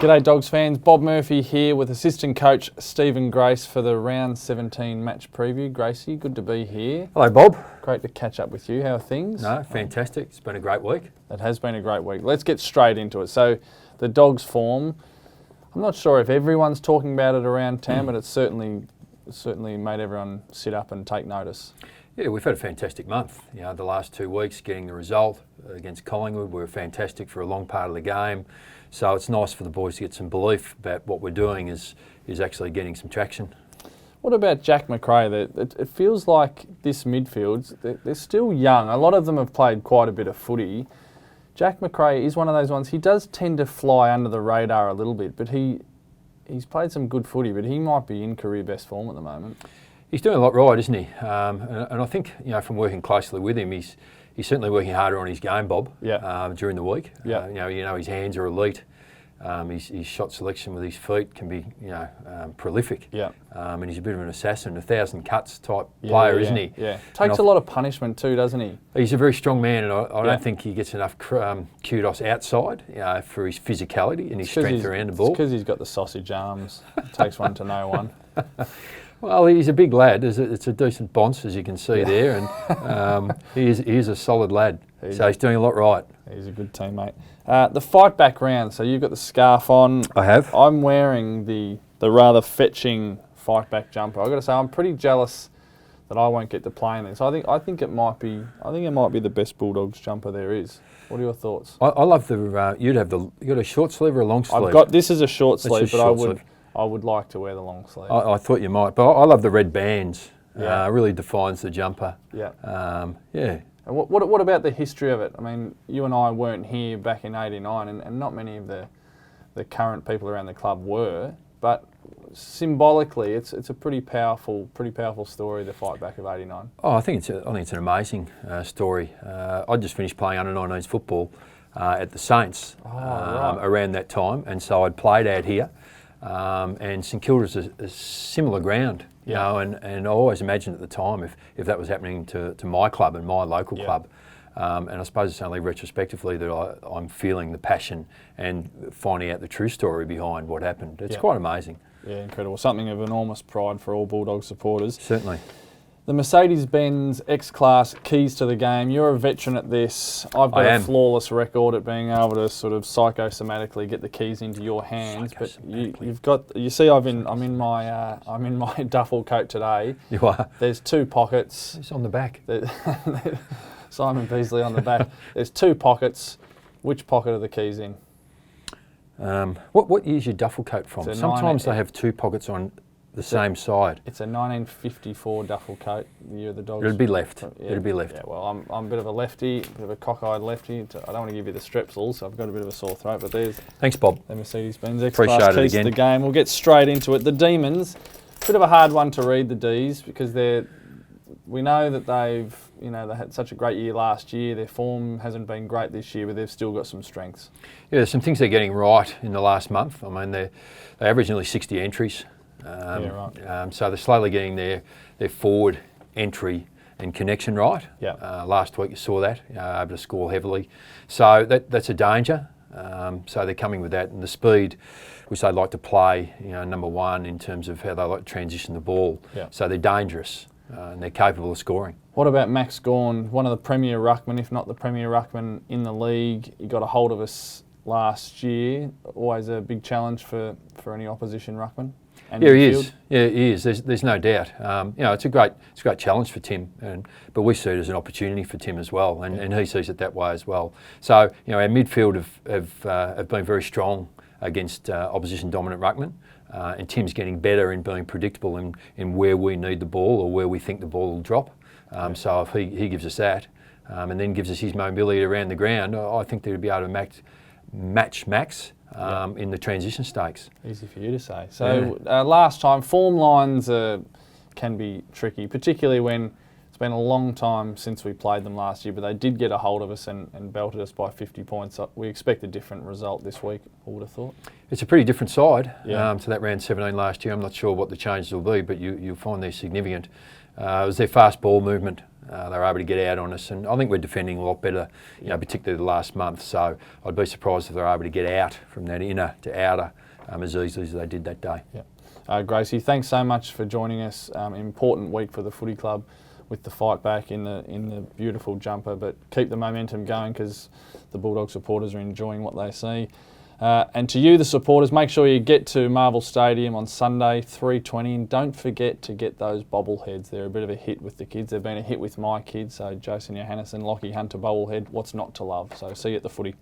G'day Dogs fans, Bob Murphy here with assistant coach Stephen Grace for the round 17 match preview. Gracie, good to be here. Hello Bob. Great to catch up with you. How are things? No, fantastic. It's been a great week. It has been a great week. Let's get straight into it. So the Dogs form, I'm not sure if everyone's talking about it around town, but it's certainly made everyone sit up and take notice. Yeah, we've had a fantastic month. You know, the last 2 weeks getting the result against Collingwood, we were fantastic for a long part of the game. So it's nice for the boys to get some belief about what we're doing is actually getting some traction. What about Jack McRae? It feels like this midfield, they're still young. A lot of them have played quite a bit of footy. Jack McRae is one of those ones, he does tend to fly under the radar a little bit, but he's played some good footy, but he might be in career best form at the moment. He's doing a lot right, isn't he? And I think, you know, from working closely with him, he's certainly working harder on his game, Bob. Yeah. During the week. Yeah. You know his hands are elite. His shot selection with his feet can be, prolific. Yeah. And he's a bit of an assassin, 1,000 cuts type player, isn't he? Yeah. Takes a lot of punishment too, doesn't he? He's a very strong man, and I don't think he gets enough kudos outside, for his physicality and his strength around the ball. It's because he's got the sausage arms. It takes one to know one. Well, he's a big lad. It's a decent bonce, as you can see there, and he is a solid lad. So he's doing a lot right. He's a good teammate. The fight back round. So you've got the scarf on. I have. I'm wearing the rather fetching fight back jumper. I've got to say, I'm pretty jealous that I won't get to play in this. I think it might be the best Bulldogs jumper there is. What are your thoughts? I love the you got a short sleeve or a long sleeve? This is a short sleeve, but I would like to wear the long sleeve. I thought you might, but I love the red bands. Yeah. It really defines the jumper. Yeah. Yeah. And what about the history of it? I mean, you and I weren't here back in '89, and not many of the current people around the club were. But symbolically, it's a pretty powerful story. The fight back of '89. Oh, I think it's an amazing story. I just finished playing under-19s football at the Saints around that time, and so I'd played out here. And St Kilda's a similar ground, you know, and I always imagined at the time if that was happening to my club and my local club. And I suppose it's only retrospectively that I'm feeling the passion and finding out the true story behind what happened. It's quite amazing. Yeah, incredible. Something of enormous pride for all Bulldog supporters. Certainly. The Mercedes-Benz X-Class keys to the game. You're a veteran at this. I've got a flawless record at being able to sort of psychosomatically get the keys into your hands. But you've got. You see, I'm in my duffel coat today. You are. There's 2 pockets. It's on the back. Simon Beasley on the back. There's 2 pockets. Which pocket are the keys in? What year's your duffel coat from? Sometimes they have 2 pockets on the same side. It's a 1954 duffel coat, the year of the Dogs. It'd be left. It'd be left. Yeah, well, I'm a bit of a lefty, a bit of a cockeyed lefty. I don't want to give you the strepsils, so I've got a bit of a sore throat, but there's... Thanks, Bob. The Mercedes-Benz X-Class keys to the game. We'll get straight into it. The Demons, bit of a hard one to read, the Ds, because we know that they had such a great year last year. Their form hasn't been great this year, but they've still got some strengths. Yeah, there's some things they're getting right in the last month. I mean, they average nearly 60 entries. So they're slowly getting their forward entry and connection right. Yeah. Last week you saw that, able to score heavily. So that's a danger. So they're coming with that, and the speed, which they like to play, number one in terms of how they like to transition the ball. Yeah. So they're dangerous and they're capable of scoring. What about Max Gawn, one of the premier ruckmen, if not the premier ruckman in the league? He got a hold of us last year. Always a big challenge for any opposition ruckman. Yeah, he is. Yeah, he is. There's no doubt. It's a great challenge for Tim, but we see it as an opportunity for Tim as well, and he sees it that way as well. So, our midfield have been very strong against opposition dominant ruckmen, and Tim's getting better in being predictable in where we need the ball or where we think the ball will drop. So if he gives us that, and then gives us his mobility around the ground, I think they'll be able to match Max. In the transition stakes. Easy for you to say. So last time, form lines can be tricky, particularly when it's been a long time since we played them last year, but they did get a hold of us and belted us by 50 points. We expect a different result this week, I would have thought. It's a pretty different side to that round 17 last year. I'm not sure what the changes will be, but you'll find they're significant. It was their fast ball movement. They were able to get out on us, and I think we're defending a lot better, particularly the last month. So I'd be surprised if they're able to get out from that inner to outer as easily as they did that day. Yeah. Gracie, thanks so much for joining us. Important week for the footy club with the fight back in the beautiful jumper, but keep the momentum going because the Bulldog supporters are enjoying what they see. And to you, the supporters, make sure you get to Marvel Stadium on Sunday, 3:20, and don't forget to get those bobbleheads. They're a bit of a hit with the kids. They've been a hit with my kids, so Jason Johannesson, Lockie Hunter bobblehead, what's not to love? So see you at the footy.